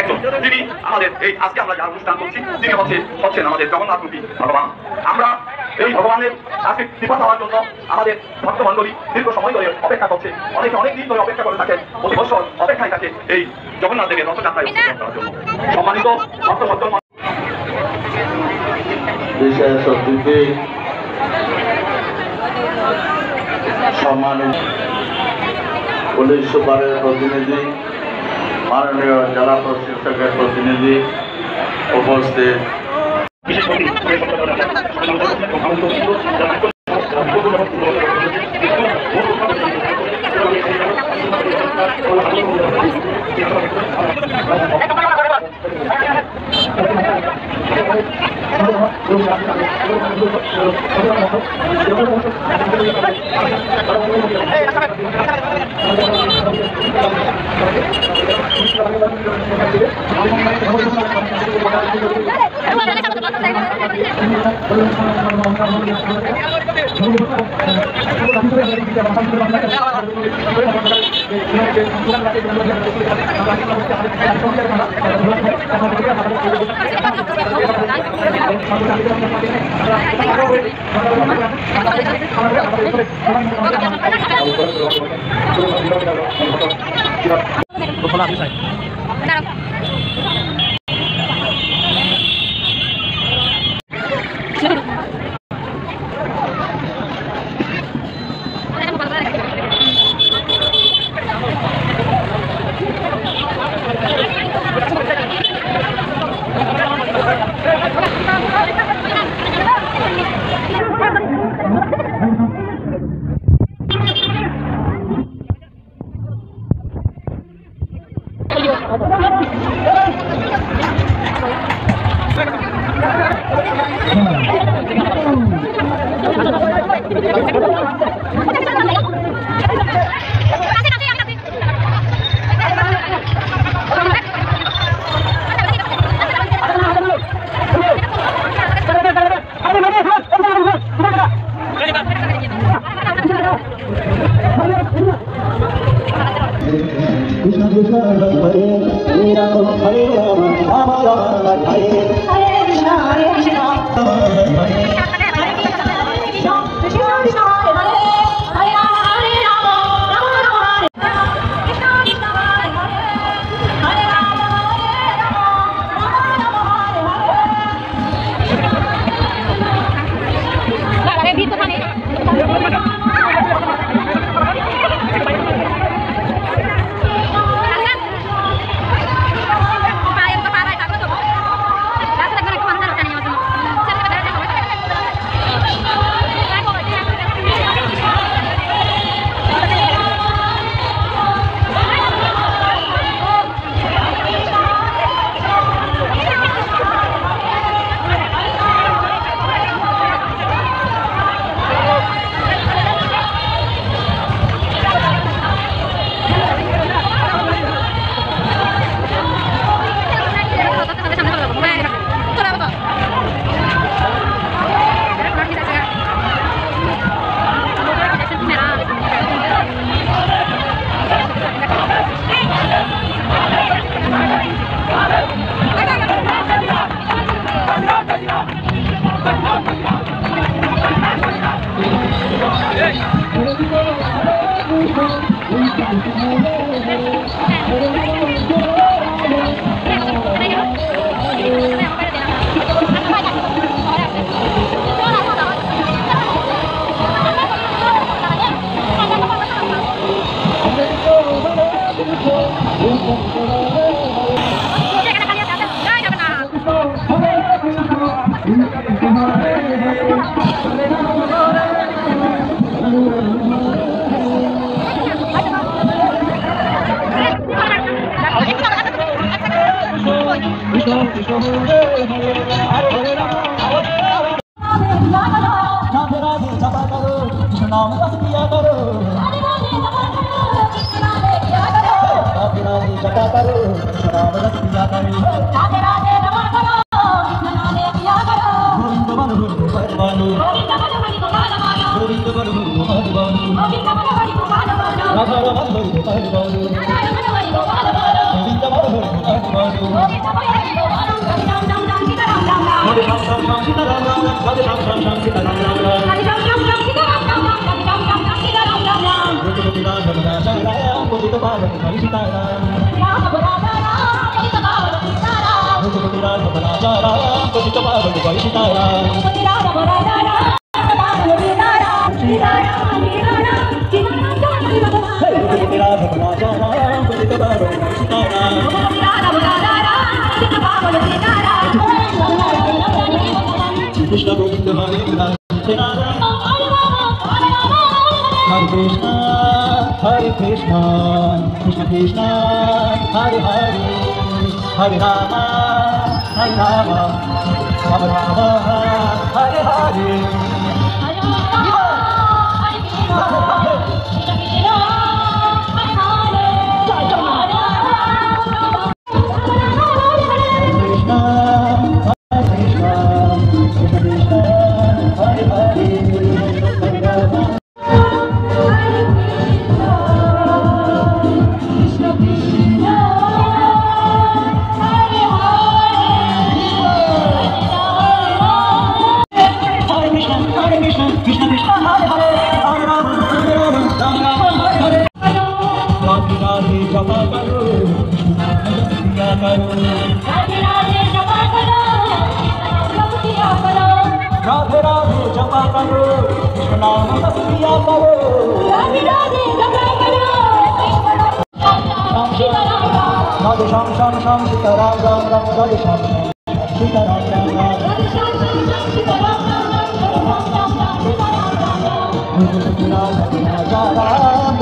একজন যিনি আমাদের এই আজকে আমরা যার অনুষ্ঠান করছি তিনি হচ্ছেন আমাদের জগন্নাথমুখী ভগবান। আমরা এই ভগবানের আজকে কৃপা পাওয়ার জন্য আমাদের ভক্তমণ্ডলী দীর্ঘ সময় ধরে অপেক্ষা করছে, অনেক দিন ধরে অপেক্ষা করে থাকেন, প্রতি বছর অপেক্ষায় থাকে এই জগন্নাথ দেবের রথযাত্রায় অংশগ্রহণ করার জন্য। সম্মানিত ভক্তসজ্জন বিশেষ অতিথি, সম্মানিত পুলিশ সুপারের প্রতিনিধি, মাননীয় জেলা প্রশাসকের প্রতিনিধি উপস্থিত, Govinda Banu গোবিন্দ বড় গোপাল বড় রাধা রমন বড় গোপাল বড় গোবিন্দ বড় গোপাল বড় রাধে শ্যাম শ্যাম শ্যাম সীতারাম রাম রাম রাধে শ্যাম শ্যাম শ্যাম সীতারাম রাম রাম রঘুপতি রাঘব রাজা রাম পতিত পাবন হরি সীতারাম রঘুপতি রাঘব রাজা রাম পতিত পাবন হরি সীতারাম রঘুপতি রাঘব রাজা রাম পতিত পাবন হরি সীতারাম কৃষ্ণ গোবিন্দ হরে Radhe Ram Hare Krishna, Hare Krishna, Krishna Krishna, Hare Hare, Hare Rama, Hare Rama, Rama Rama, Hare Hare. Radhe Radhe जपा करो कृष्ण नाम जपिया करो राधे राधे जपा करो राधे श्याम श्याम श्याम सीताराम राम राम राधे श्याम श्याम सीताराम राम राम रघुपति राघव राजा राम